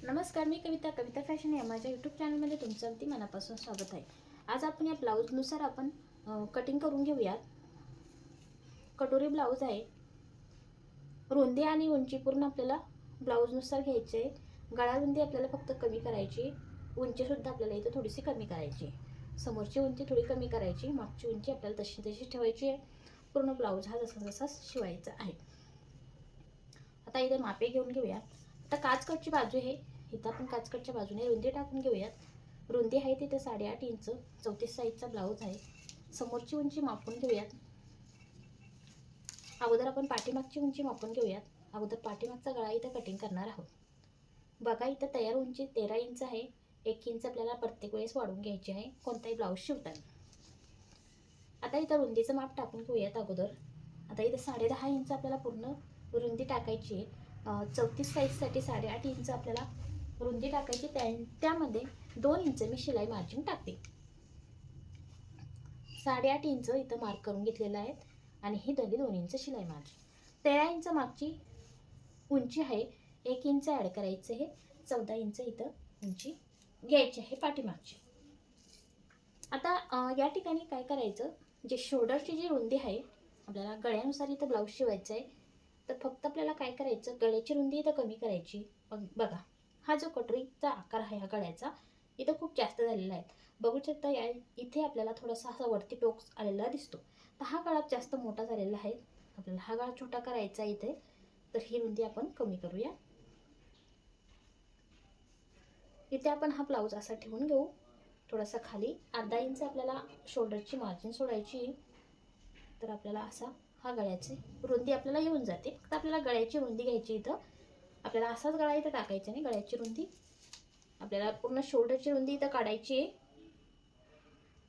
नमस्कार, मी कविता फॅशन या माझ्या यूट्यूब चॅनलमध्ये तुमचं अगदी मनापासून स्वागत आहे. आज आपण या ब्लाऊजनुसार आपण कटिंग करून घेऊयात. कटोरी ब्लाऊज आहे. रुंदी आणि उंची पूर्ण आपल्याला ब्लाऊजनुसार घ्यायचे. गळा रुंदी आपल्याला फक्त कमी करायची, उंचीसुद्धा आपल्याला इथं थोडीशी कमी करायची. समोरची उंची थोडी कमी करायची, मागची उंची आपल्याला तशी तशी ठेवायची आहे. पूर्ण ब्लाऊज हा जसा जसा शिवायचा आहे. आता इथे मापे घेऊन घेऊयात. आता काचकटची बाजू आहे, इथं आपण काचकटच्या बाजूने रुंदी टाकून घेऊयात. रुंदी आहे तिथे 8.5 इंच 34 साईजचा ब्लाऊज आहे. समोरची उंची मापून घेऊयात. अगोदर आपण पाठीमागची उंची मापून घेऊयात. अगोदर पाठीमागचा गळा इथं कटिंग करणार आहोत. बघा इथं तयार उंची 13 इंच आहे. 1 इंच आपल्याला प्रत्येक वेळेस वाढवून घ्यायची आहे कोणताही ब्लाऊज शिवताना. आता इथं रुंदीचं माप टाकून घेऊयात अगोदर. आता इथं 10.5 इंच आपल्याला पूर्ण रुंदी टाकायची आहे. 34 साईजसाठी 8.5 इंच आपल्याला रुंदी टाकायची. त्यामध्ये 2 इंच मी शिलाई मार्जिन टाकते. 8.5 इंच इथं मार्क करून घेतलेलं आहे आणि ही झाली 2 इंच शिलाई मार्जिन. 13 इंच मागची उंची आहे, 1 इंच ॲड करायचं आहे. 14 इंच इथं उंची घ्यायची आहे पाठीमागची. आता या ठिकाणी काय करायचं, जे शोल्डरची जी रुंदी आहे आपल्याला गळ्यानुसार इथं ब्लाऊज शिवायचं आहे, तर फक्त आपल्याला काय करायचं, गळ्याची रुंदी इथं कमी करायची. बघा हा जो कटोरीचा आकार आहे हा गळ्याचा इथं खूप जास्त झालेला आहे. बघू शकता या इथे आपल्याला थोडासा असा वरती टोक आलेला दिसतो. तर हा गळा जास्त मोठा झालेला आहे. आपल्याला हा गळा छोटा करायचा इथे, तर ही रुंदी आपण कमी करूया. इथे आपण हा ब्लाऊज असा ठेवून घेऊ. थोडासा खाली अर्धा इंच आपल्याला शोल्डरची मार्जिन सोडायची. तर आपल्याला असा हा गळ्याची रुंदी आपल्याला येऊन जाते. फक्त आपल्याला गळ्याची रुंदी घ्यायची. इथं आपल्याला असाच गळा इथं टाकायचा नाही. गळ्याची रुंदी आपल्याला पूर्ण शोल्डरची रुंदी इथं काढायची आहे.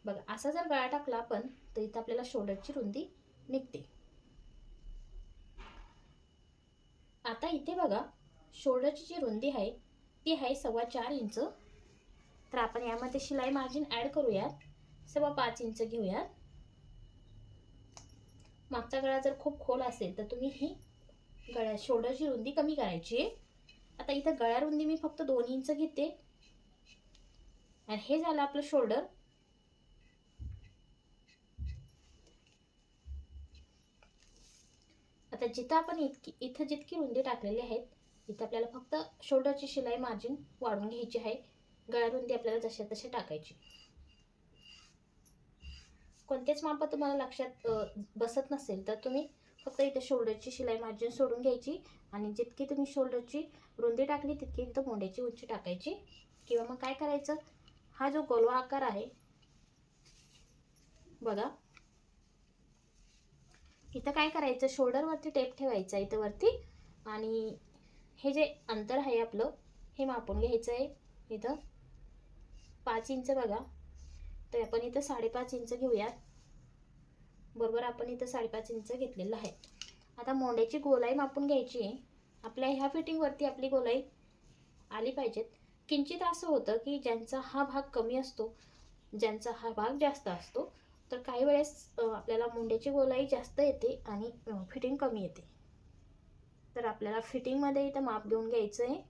बघा असा जर गळा टाकला आपण तर इथं आपल्याला शोल्डरची रुंदी निघते. आता इथे बघा शोल्डरची जी रुंदी आहे ती आहे 4.25 इंच. तर आपण यामध्ये शिलाई मार्जिन ॲड करूयात. 5.25 इंच घेऊयात. मागचा गळा जर खूप खोल असेल तर तुम्ही ही शोल्डरची रुंदी कमी करायची आहे. आता इथं गळ्या रुंदी मी फक्त 2 इंच घेते आणि हे झालं आपलं शोल्डर. आता जिथं आपण इथं जितकी रुंदी टाकलेली आहे इथं आपल्याला फक्त शोल्डरची शिलाई मार्जिन वाढवून घ्यायची आहे. गळ्या रुंदी आपल्याला जशा तसे टाकायची. कोणतेच माप तुम्हाला लक्षात बसत नसेल तर तुम्ही फक्त इथे शोल्डरची शिलाई मार्जिन सोडून घ्यायची आणि जितकी तुम्ही शोल्डरची रुंदी टाकली तितकी इथं मोंड्याची उंची टाकायची. किंवा मग काय करायचं, हा जो गोलवा आकार आहे बघा इथं काय करायचं, शोल्डरवरती टेप ठेवायचा इथं वरती आणि हे जे अंतर आहे आपलं हे मापून घ्यायचं आहे. इथं 5 इंच बघा, तर आपण इथं 5.5 इंच घेऊयात. बरोबर आपण इथं 5.5 इंच घेतलेलं आहे. आता मोंड्याची गोलाई मापून घ्यायची आहे. आपल्या ह्या फिटिंगवरती आपली गोलाई आली पाहिजेत. किंचित असं होतं की ज्यांचा हा भाग कमी असतो, ज्यांचा हा भाग जास्त असतो, तर काही वेळेस आपल्याला मुंड्याची गोलाई जास्त येते आणि फिटिंग कमी येते. तर आपल्याला फिटिंगमध्ये इथं माप घेऊन घ्यायचं आहे.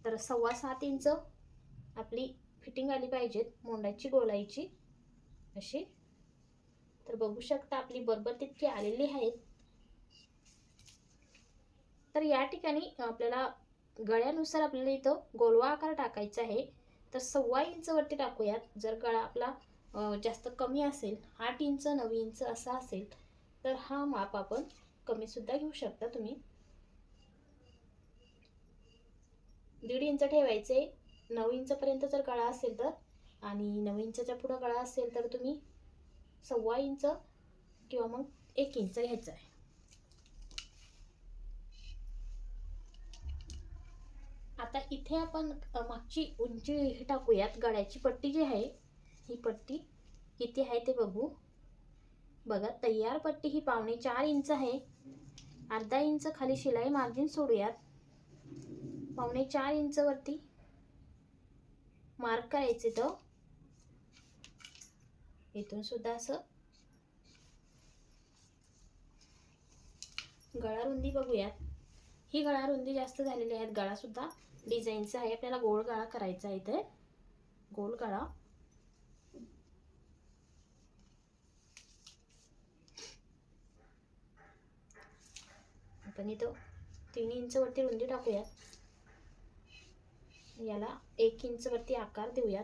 तर 7.25 इंच आपली फिटिंग आली पाहिजेत मोंड्याची गोलाईची अशी. तर बघू शकता आपली बरोबर तितकी आलेली आहेत. तर या ठिकाणी आपल्याला गळ्यानुसार आपल्याला इथं गोलवा आकार टाकायचा आहे. तर 1.25 इंच वरती टाकूयात. जर गळा आपला जास्त कमी असेल, 8 इंच 9 इंच असा असेल तर हा माप आपण कमी सुद्धा घेऊ शकता तुम्ही. 1.5 इंच ठेवायचे. 9 इंचपर्यंत जर गळा असेल तर, आणि 9 इंचच्या पुढं गळा असेल तर तुम्ही 1.25 इंच किंवा मग 1 इंच घ्यायचं आहे. आता इथे आपण मागची उंची टाकूयात. गळ्याची पट्टी जी आहे ही पट्टी किती आहे ते बघू. बघा तयार पट्टी ही 4.25 इंच आहे. अर्धा इंच खाली शिलाई मार्जिन सोडूयात. 4.25 इंच वरती मार्क करायचे. तर इथून सुद्धा असं गळा रुंदी बघूयात. ही गळा रुंदी जास्त झालेली आहे, गळा सुद्धा डिझाईनचा आहे, आपल्याला गोल गळा करायचा आहे इथे, गोल गळा. आपण इथं 3 इंच वरती रुंदी टाकूयात, याला 1 इंच वरती आकार देऊयात.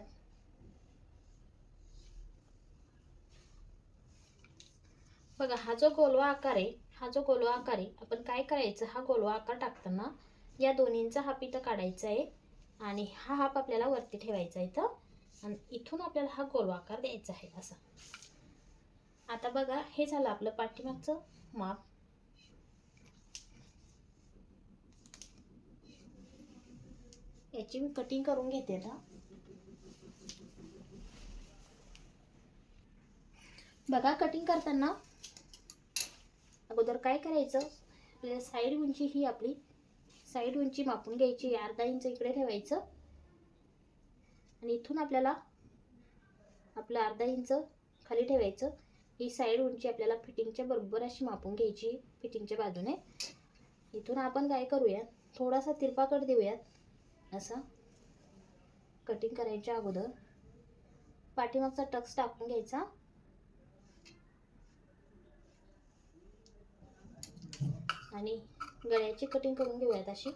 बघा हा जो गोलवा आकार आहे, हा जो गोलवा आकार आहे, आपण काय करायचं, हा गोलवा आकार टाकताना या दोन्हींचा हाप इथं काढायचा आहे आणि हा हाप आपल्याला वरती ठेवायचा इथं आणि इथून आपल्याला हा गोलवा आकार द्यायचा आहे असा. आता बघा हे झालं आपलं पाठीमागचं माप. याची मी कटिंग करून घेते आता. बघा कटिंग करताना अगोदर काय करायचं, आपल्याला साईड उंची ही आपली साईड उंची मापून घ्यायची, अर्धा इंच इकडे ठेवायचं आणि इथून आपल्याला आपलं अर्धा इंच खाली ठेवायचं. ही साईड उंची आपल्याला फिटिंगच्या बरोबर अशी मापून घ्यायची फिटिंगच्या बाजूने. इथून आपण काय करूया, थोडासा तिरपा कट देऊयात असा. कटिंग करायच्या अगोदर पाठीमागचा टक्स टाकून घ्यायचा आणि गळ्याची कटिंग करून घेऊयात अशी.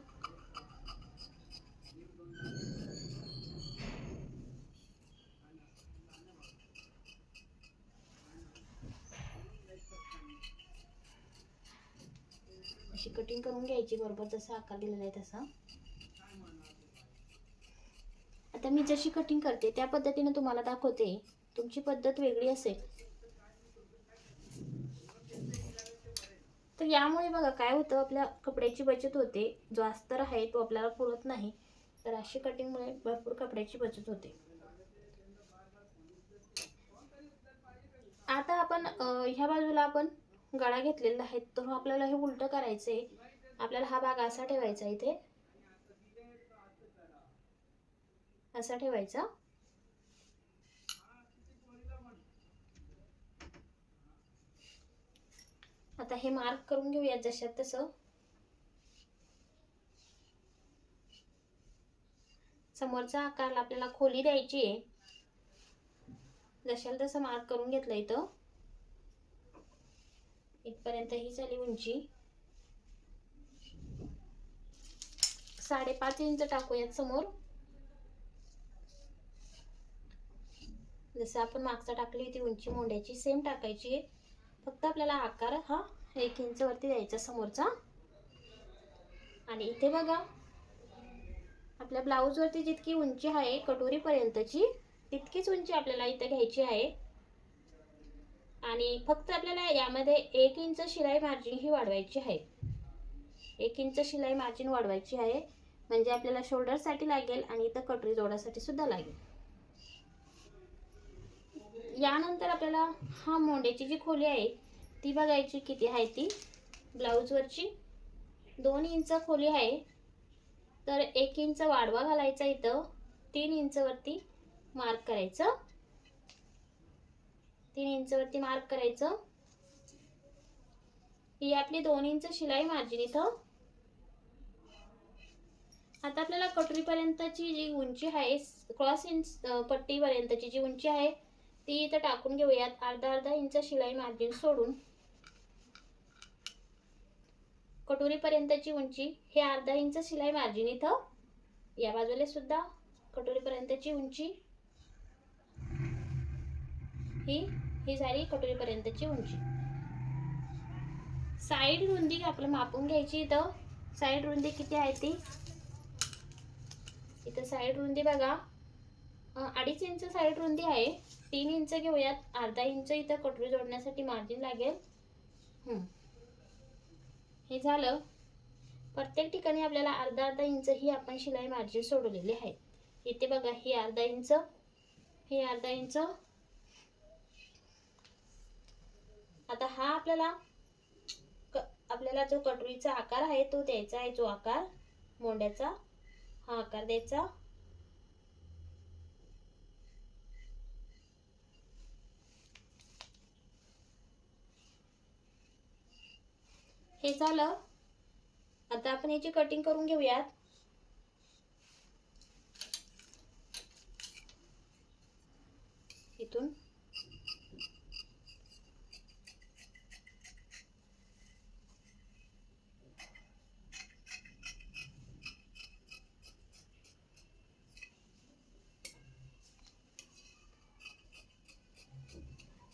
अशी कटिंग करून घ्यायची, बरोबर जसा आकार दिलेला आहे तसा. आता मी जशी कटिंग करते त्या पद्धतीने तुम्हाला दाखवते, तुमची पद्धत वेगळी असेल तर यामुळे बघा काय होतं, आपल्या कपड्याची बचत होते, जो अस्तर आहे तो आपल्याला पुरत नाही, तर अशी कटिंगमुळे भरपूर कपड्याची बचत होते. आता आपण ह्या बाजूला आपण गळा घेतलेला आहे, तर आपल्याला हे उलट करायचंय. आपल्याला हा भाग असा ठेवायचा, इथे असा ठेवायचा. आता हे मार्क करून घेऊया जशात तसं. समोरचा आकार आपल्याला खोली द्यायची आहे, जशाला तसं मार्क करून घेतलं. इथं इथपर्यंत ही झाली उंची. 5.5 इंच टाकूयात समोर, जसं आपण मागचा टाकली होती उंची मोंड्याची सेम टाकायची. फक्त आपल्याला आकार हा 1 इंच वरती द्यायचा समोरचा. आणि इथे बघा आपल्या ब्लाऊज वरती जितकी उंची आहे कटोरीपर्यंतची, तितकीच उंची आपल्याला इथे घ्यायची आहे. आणि फक्त आपल्याला यामध्ये 1 इंच शिलाई मार्जिन ही वाढवायची आहे. 1 इंच शिलाई मार्जिन वाढवायची आहे, म्हणजे आपल्याला शोल्डर साठी लागेल आणि इथं कटोरी जोडासाठी सुद्धा लागेल. यानंतर आपल्याला हा मोंड्याची जी खोली आहे ती बघायची किती आहे. ती ब्लाऊजवरची 2 इंच खोली आहे, तर 1 इंच वाढवा घालायचा. इथं 3 इंच वरती मार्क करायचं, 3 इंच वरती मार्क करायचं. ही आपली 2 इंच शिलाई मार्जिन इथं. आता आपल्याला कटोरीपर्यंतची जी उंची आहे, क्रॉस इंच पट्टीपर्यंतची जी उंची आहे ती इथं टाकून घेऊयात. अर्धा इंच शिलाई मार्जिन सोडून कटोरीपर्यंतची उंची हे अर्धा इंच शिलाई मार्जिन इथं. या बाजूला सुद्धा कटोरीपर्यंतची उंची ही झाली कटोरीपर्यंतची उंची. साईड रुंदी आपलं मापून घ्यायची. इथं साईड रुंदी किती आहे ती, इथं साईड रुंदी बघा 2.5 इंच साईड रुंदी आहे. 3 इंच घेऊयात, अर्धा इंच इथं कटोरी जोडण्यासाठी मार्जिन लागेल. हे झालं. प्रत्येक ठिकाणी आपल्याला अर्धा इंच ही आपण शिलाई मार्जिन सोडलेली आहे. इथे बघा ही अर्धा इंच, ही अर्धा इंच. आता हा आपल्याला जो कटोरीचा आकार आहे तो द्यायचा आहे, जो आकार मोंड्याचा हा आकार द्यायचा. हे झालं. आता आपण याची कटिंग करून घेऊयात. इथून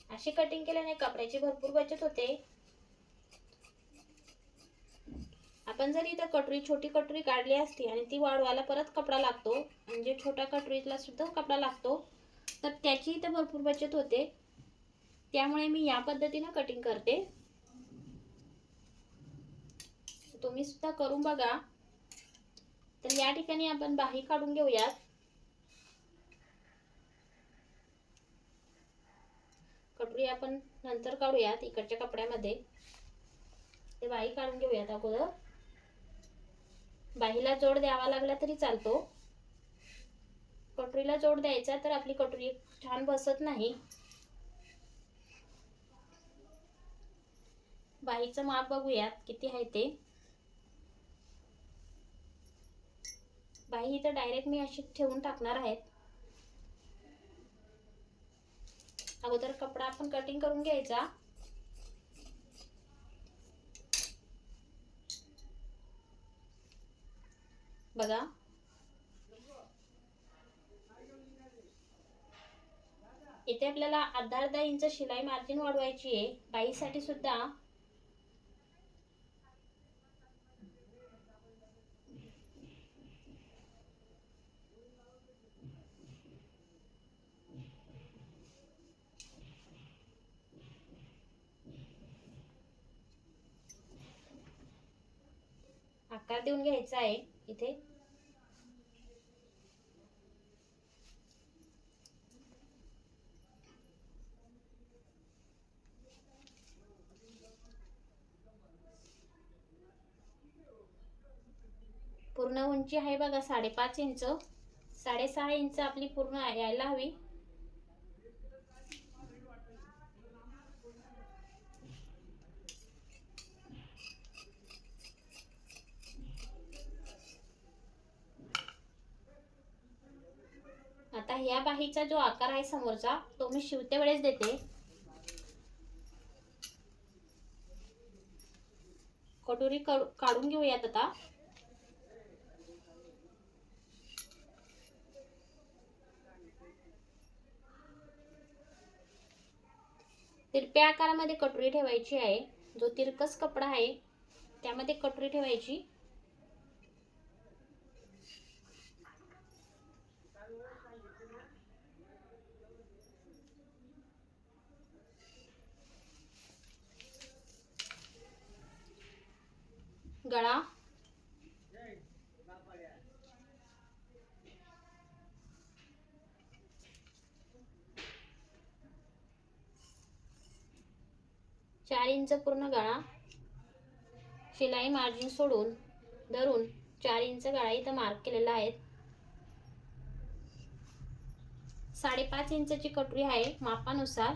अशी कटिंग केल्याने कपड्याची भरपूर बचत होते. आपण जर इथं कटोरी, छोटी कटोरी काढली असती आणि ती वाढवायला परत कपडा लागतो, म्हणजे छोट्या कटोरीला सुद्धा कपडा लागतो, तर त्याची इथं भरपूर बचत होते. त्यामुळे मी या पद्धतीने कटिंग करते. तुम्ही सुद्धा करून बघा. तर या ठिकाणी आपण बाही काढून घेऊयात. कटोरी आपण नंतर काढूयात इकडच्या कपड्यामध्ये. ते बाही काढून घेऊयात अगोदर. बाहीला जोड द्यावा लागला तरी चालतो. कटोरीला जोड द्यायचा तर आपली कटोरी छान बसत नाही. बाहीचं माप बघूयात किती आहे ते. बाही इथं डायरेक्ट मी अशी ठेवून टाकणार आहे. अगोदर कपडा आपण कटिंग करून घ्यायचा. बघा, इथे आपल्याला अर्धा इंच शिलाई मार्जिन वाढवायची आहे बाहीसाठी सुद्धा. आकार देऊन घ्यायचा आहे इथे. पूर्ण उंची आहे बघा 5.5 इंच. 6.5 इंच आपली पूर्ण यायला हवी. आता ह्या बाहीचा जो आकार आहे समोरचा, तो मी शिवते वेळेस देते. कटोरी काढून घेऊयात आता. तिरप्या आकारामध्ये कटोरी ठेवायची आहे. जो तिरकस कपडा आहे त्यामध्ये कटोरी ठेवायची. गळा, चार इंच पूर्ण गळा. शिलाई मार्जिन सोडून धरून 4 इंच गळा इथं मार्क केलेला आहे. 5.5 इंचची कटोरी आहे मापानुसार.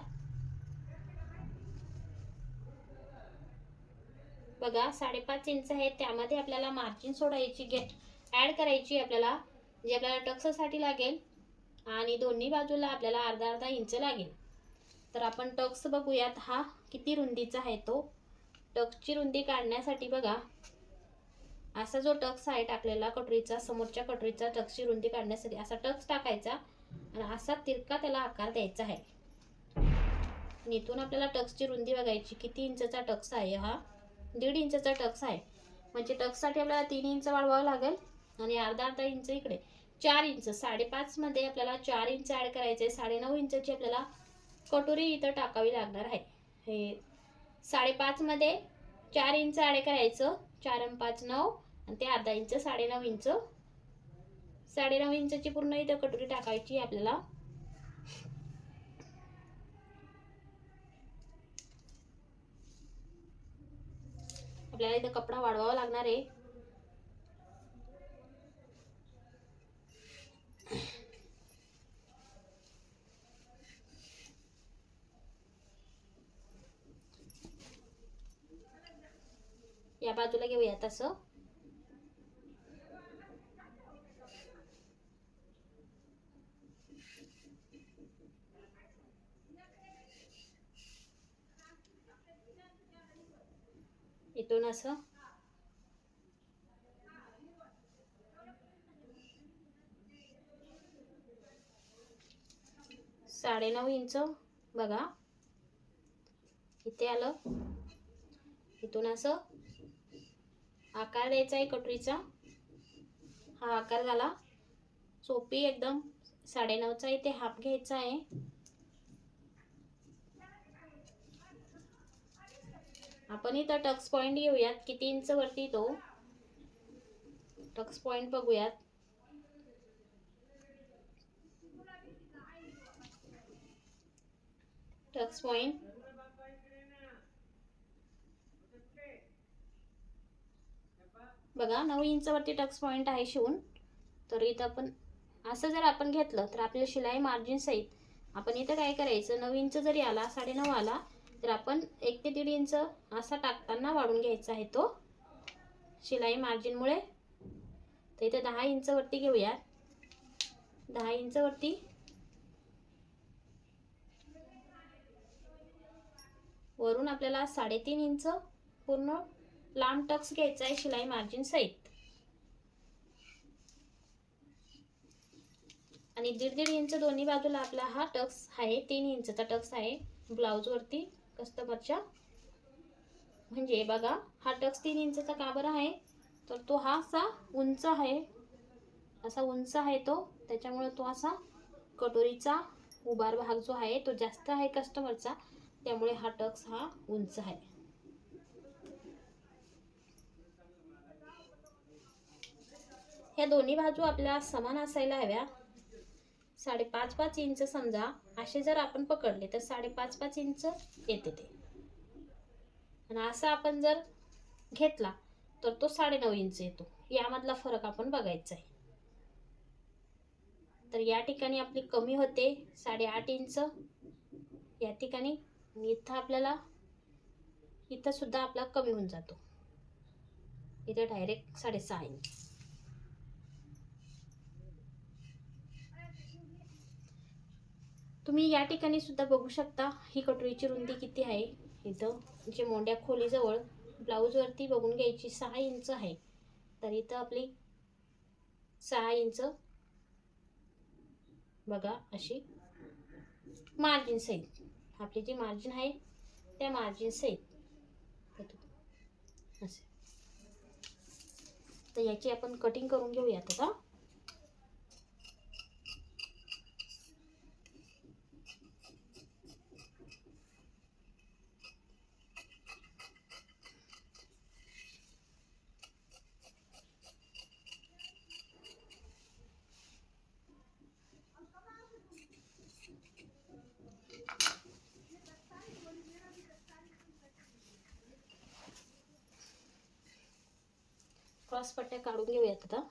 बघा 5.5 इंच आहे, त्यामध्ये आपल्याला मार्जिन सोडायची, ऍड करायची आपल्याला, जे आपल्याला टक्ससाठी लागेल. आणि दोन्ही बाजूला आपल्याला अर्धा इंच लागेल. तर आपण टक्स बघूयात हा किती रुंदीचा आहे तो. टक्सची रुंदी काढण्यासाठी बघा, असा जो टक्स आहे टाकलेला कटोरीचा, समोरच्या कटोरीचा टक्सची रुंदी काढण्यासाठी असा टक्स टाकायचा आणि असा तिरका त्याला आकार द्यायचा आहे. आणि इथून आपल्याला टक्सची रुंदी बघायची, किती इंचचा टक्स आहे. हा 1.5 इंचचा टक्स आहे. म्हणजे टक्ससाठी आपल्याला 3 इंच वाढवावं लागेल आणि अर्धा इंच इकडे 4 इंच. 5.5 मध्ये आपल्याला 4 इंच ऍड करायचे. 9.5 इंचची आपल्याला कटोरी इथं टाकावी लागणार आहे. हे 5.5 मध्ये 4 इंच ऍड करायचं. 4 आणि 5 9 आणि ते अर्धा इंच 9.5 इंच. 9.5 इंचची पूर्ण इथं कटोरी टाकायची आपल्याला. आपल्याला इथं कपडा वाढवावा लागणार आहे. या बाजूला घेऊया तसं. इथून असं 9.5 इंच बघा इथे आलं. इथून असं आकार द्यायचा आहे कटोरीचा. हा आकार झाला. सोपी एकदम 9.5चा इथे हाफ घ्यायचा आहे. आपण इथं टक्स पॉइंट घेऊयात. किती इंच वरती तो टक्स पॉइंट बघूयात. टक्स पॉइंट बघा 9 इंच वरती टक्स पॉइंट आहे शिवून. तर इथं आपण असं जर आपण घेतलं तर आपल्या शिलाई मार्जिन सहित आपण इथं काय करायचं, 9 इंच जरी आला 9.5 आला तर आपण 1 ते 1.5 इंच असा टाकताना वाढून घ्यायचा आहे तो शिलाई मार्जिनमुळे. तर इथे 10 इंच वरती घेऊयात. 10 इंच वरती वरून आपल्याला 3.5 इंच पूर्ण लांब टक्स घ्यायचा आहे शिलाई मार्जिन सहित. आणि 1.5 इंच दोन्ही बाजूला आपला हा टक्स आहे. 3 इंचचा टक्स आहे ब्लाउज वरती कस्टमरच्या. म्हणजे बघा हा टक्स 3 इंचचा का बरं आहे, तर तो हा असा उंच आहे. असा उंच आहे तो, त्याच्यामुळे तो असा कटोरीचा उभार भाग जो आहे तो जास्त आहे कस्टमरचा, त्यामुळे हा टक्स हा उंच आहे. ह्या दोन्ही बाजू आपल्या समान असायला हव्या. 5.5 इंच समजा असे जर आपण पकडले तर 5.5 इंच येते ते. आणि असा आपण जर घेतला तर तो 9.5 इंच येतो. यामधला फरक आपण बघायचा आहे. तर या ठिकाणी आपली कमी होते 8.5 इंच या ठिकाणी. इथं आपल्याला इथं सुद्धा आपला कमी होऊन जातो. इथे डायरेक्ट 6.5 इंच. तुम्ही या ठिकाणी सुद्धा बघू शकता ही कटोरीची रुंदी किती आहे. इथं जे मोंड्या खोलीजवळ ब्लाऊज वरती बघून घ्यायची 6 इंच आहे. तर इथं आपली 6 इंच बघा अशी मार्जिन सहित आपली जी मार्जिन आहे त्या मार्जिन सहित असे. तर याची आपण कटिंग करून घेऊयात आता. क्रॉस पट्ट्या काढून घेऊयात आता.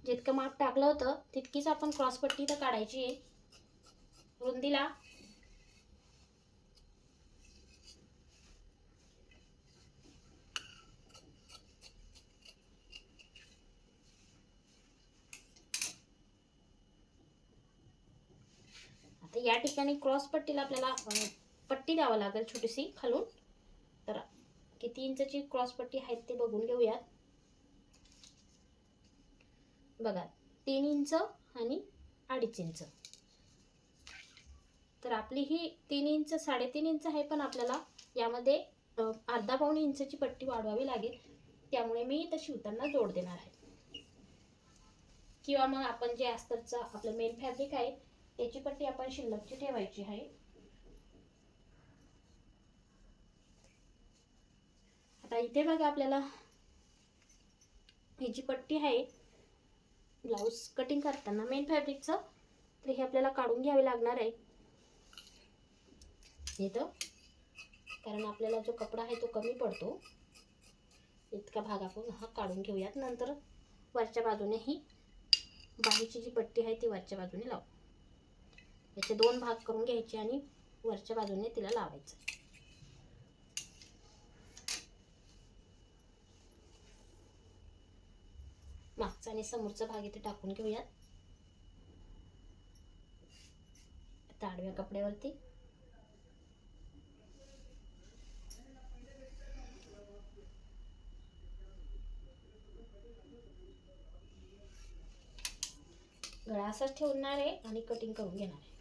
जितकं माप टाकलं होतं तितकीच आपण क्रॉस पट्टी तर काढायची आहे रुंदीला. आता या ठिकाणी क्रॉस पट्टीला आपल्याला पट्टी द्यावं लागेल छोटीशी खालून. तर किती इंचची क्रॉस पट्टी आहे ते बघून घेऊयात. बघा 3 इंच आणि 2.5 इंच. तर आपली ही 3 इंच 3.5 इंच आहे, पण आपल्याला यामध्ये अर्धा-पाऊण इंचची पट्टी वाढवावी लागेल. त्यामुळे मी इथं शिवताना जोड देणार आहे. किंवा मग आपण जे अस्तरचं आपलं मेन फॅब्रिक आहे त्याची पट्टी आपण शिल्लकची ठेवायची आहे. आता इथे बघा आपल्याला ही जी पट्टी आहे ब्लाऊज कटिंग करताना मेन फॅब्रिकचं, तर हे आपल्याला काढून घ्यावे लागणार आहे इथं, कारण आपल्याला जो कपडा आहे तो कमी पडतो. इतका भाग आपण हा काढून घेऊयात. नंतर वरच्या बाजूने ही बाहीची जी पट्टी आहे ती वरच्या बाजूने लावू. याचे 2 भाग करून घ्यायचे आणि वरच्या बाजूने तिला लावायचं. मागचा आणि समोरचा भाग इथे टाकून घेऊयात आडव्या कपड्यावरती. गळा असाच ठेवणार आहे आणि कटिंग करून घेणार आहे.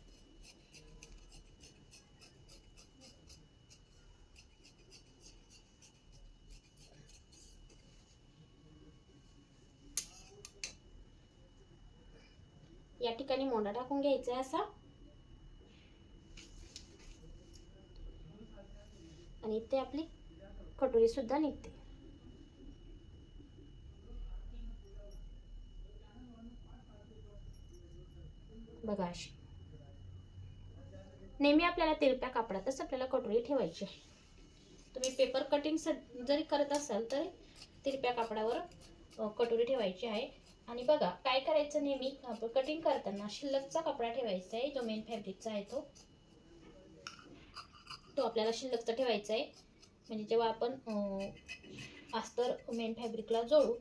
या ठिकाणी मोंडा टाकून घ्यायचा आहे असा आणि इथे आपली कटोरी सुद्धा निघते. बघा अशी. नेहमी आपल्याला तिरप्या कापडातच आपल्याला कटोरी ठेवायची आहे. तुम्ही पेपर कटिंग जरी करत असाल तर तिरप्या कापडावर कटोरी ठेवायची आहे. आणि बघा काय करायचं, नेहमी कटिंग करताना शिल्लकचा कपडा ठेवायचा आहे. जो मेन फॅब्रिकचा आहे तो आपल्याला शिल्लकचा ठेवायचा आहे. म्हणजे जेव्हा आपण अस्तर मेन फॅब्रिकला जोडू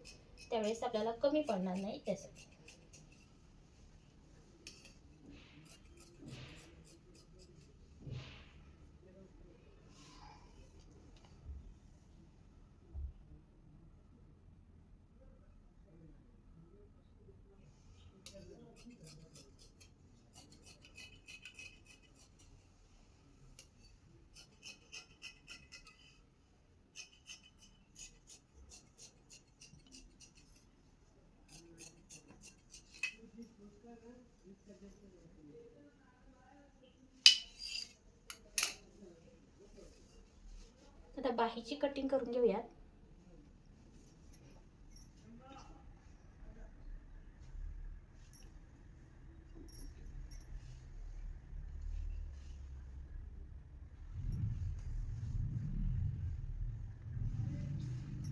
त्यावेळेस आपल्याला कमी पडणार नाही त्यासाठी. आता बाहीची कटिंग करून घेऊयात.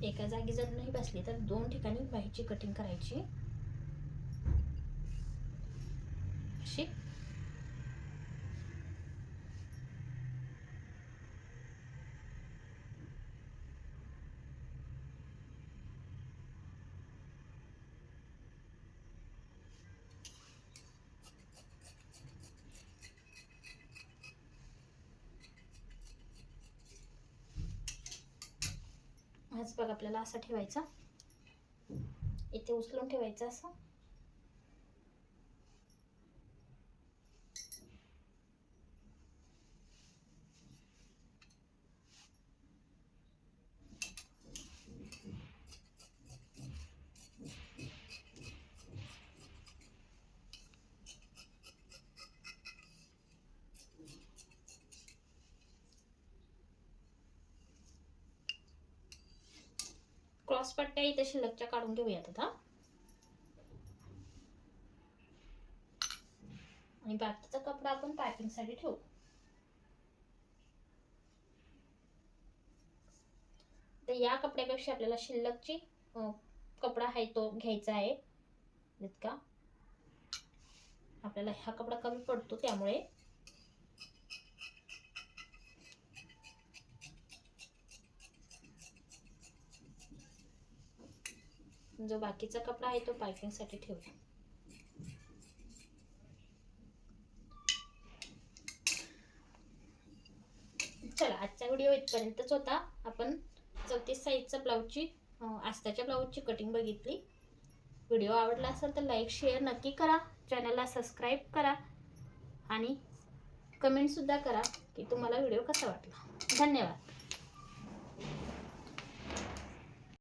एका जागी जर नाही बसली तर 2 ठिकाणी बाहीची कटिंग करायची अशी. हाच भाग आपल्याला असा ठेवायचा, इथे उचलून ठेवायचा असं. क्रॉस पट्ट्या इथे शिल्लकच्या काढून घेऊयात आता. आणि बाकीचा कपडा आपण पायपिंग साठी ठेवू. तर या कपड्यापेक्षा आपल्याला शिल्लकची कपडा आहे तो घ्यायचा आहे. इतका आपल्याला हा कपडा कमी पडतो त्यामुळे जो बाकीचा कपडा आहे तो पायपिंग साठी ठेवूया. चला आजचा व्हिडिओ इथपर्यंतच होता. आपण 34 साईजचा ब्लाऊजची आस्ताच्या ब्लाऊजची कटिंग बघितली. व्हिडिओ आवडला असेल तर लाईक शेअर नक्की करा. चॅनलला सबस्क्राईब करा आणि कमेंट सुद्धा करा की तुम्हाला व्हिडिओ कसा वाटला. धन्यवाद.